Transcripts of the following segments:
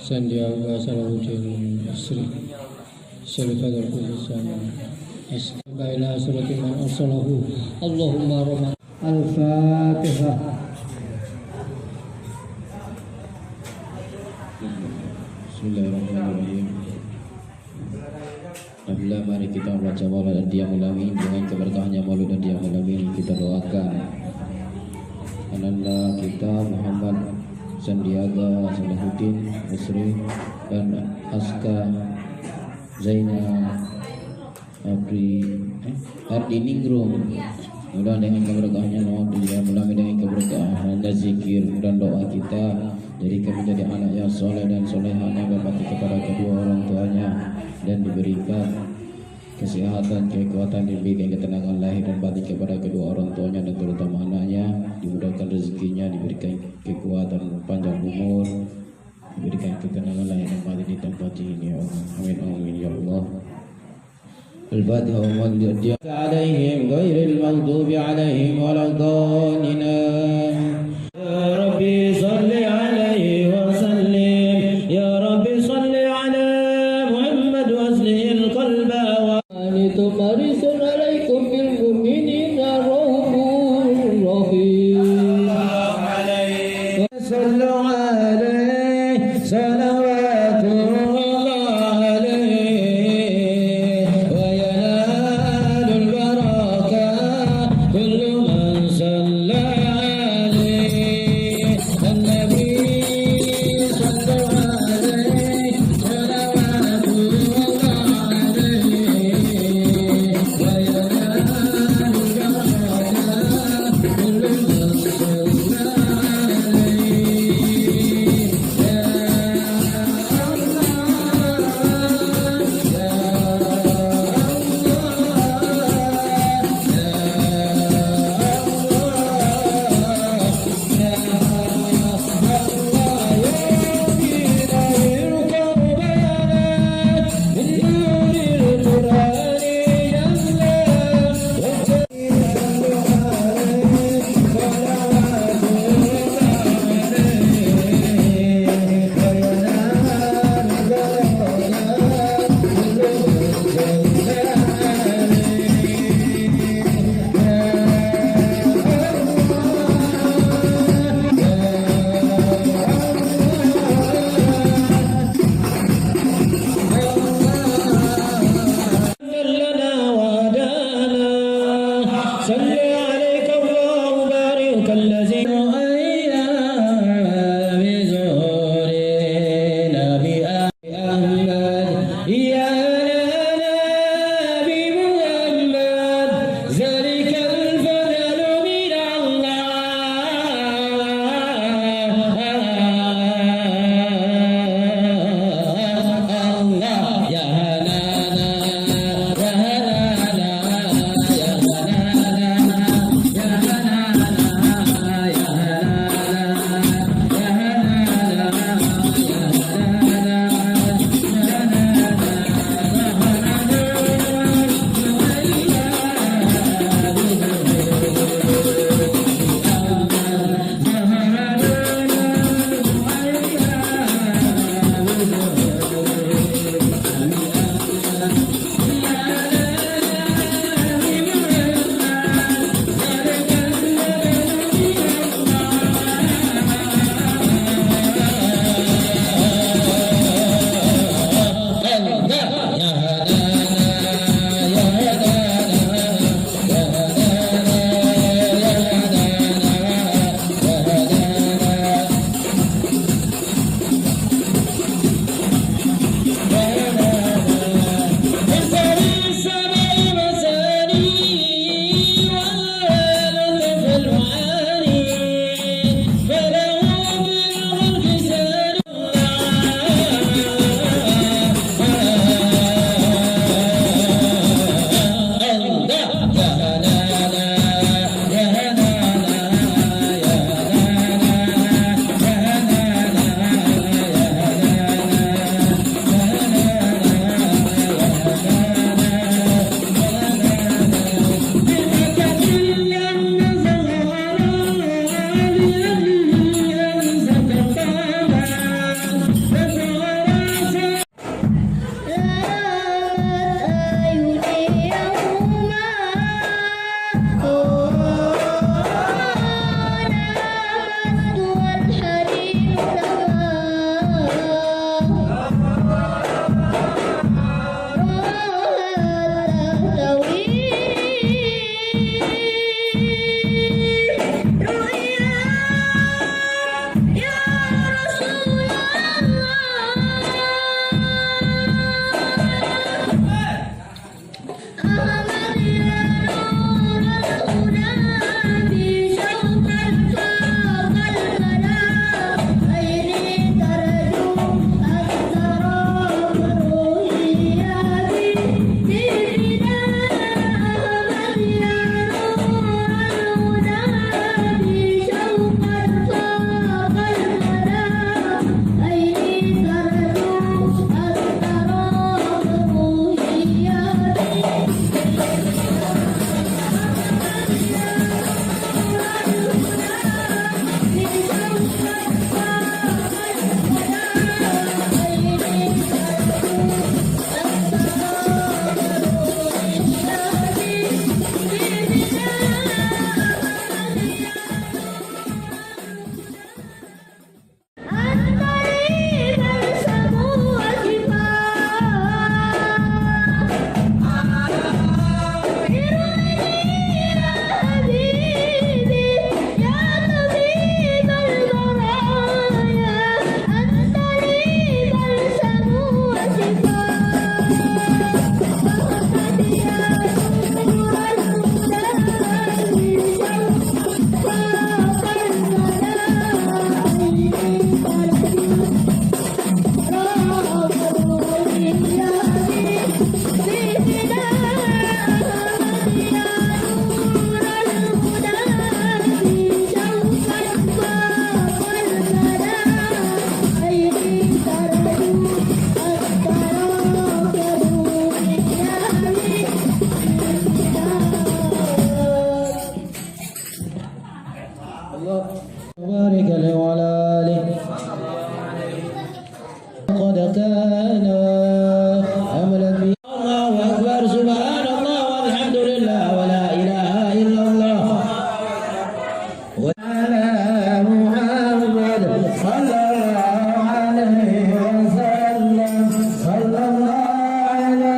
Sandiaga Salahuddin Sri Syarifadul Qudusan Astagfirullah ila surati man arsalahu Allahumma rahmat Al-Fatihah. Bismillahirrahmanirrahim. Alhamdulillah, mari kita membaca maulid dan diamul amin. Dengan keberkahannya maulid dan diamul amin, kita doakan ananda kita Muhammad Sandiaga Salahuddin Sri dan Aska Zaina Ardiningrum. Mudah dengan keberkahannya dia mulai dengan keberkahan dan zikir dan doa kita jadi kami menjadi anak yang soleh dan solehahnya berbakti kepada kedua orang tuanya dan diberikan kesehatan, kekuatan, diberikan ketenangan lahir dan batin kepada kedua orang tuanya dan terutama anaknya, dimudahkan rezekinya, diberikan kekuatan panjang umur, diberikan ketenangan lahir dan batin di tempat ini ya Allah. Amin amin ya Allah. Al-Fatihah wa al-Jannah alaihim ghairil maghdubi alaihim waladdallin. Ya Rabbi salli alaihi wa sallim, ya Rabbi salli ala Muhammad wa aslihil qalba wa Marisun alaikum bil mu'minina rahufur rahim. Sallu alaihi salawatullah alaihi wa yanalul barakat وبارك له وعلى آله قد كان أملا به الله أكبر سبحان الله والحمد لله ولا إله إلا الله وعلى محمد صلى الله عليه وسلم صلى الله على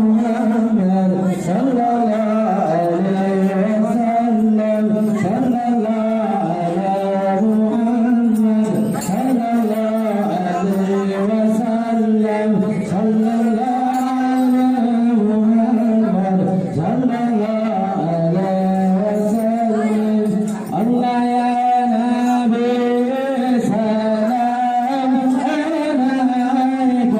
محمد صلى الله عليه وسلم صلى الله على محمد صلى الله عليه وسلم صلى الله على محمد صلى الله عليه وسلم الله يا نبي سلام عليك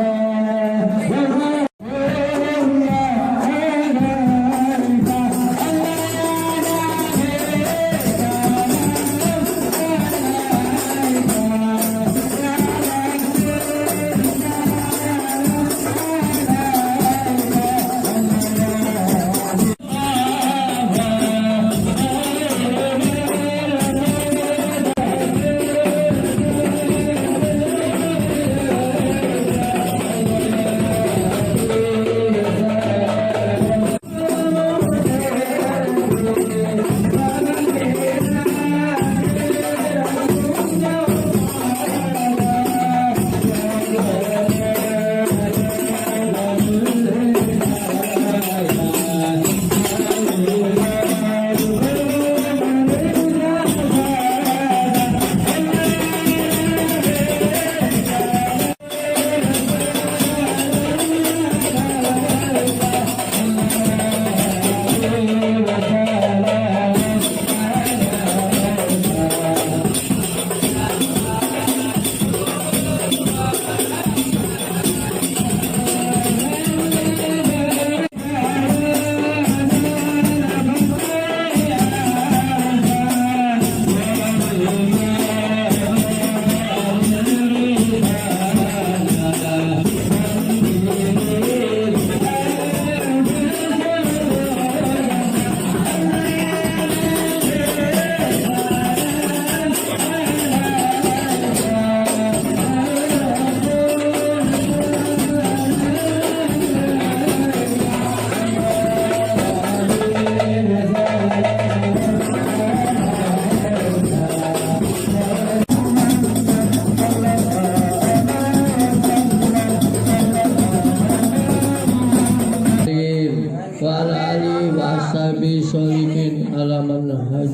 wa ala alihi wa ashabihi sholihin ala manhaj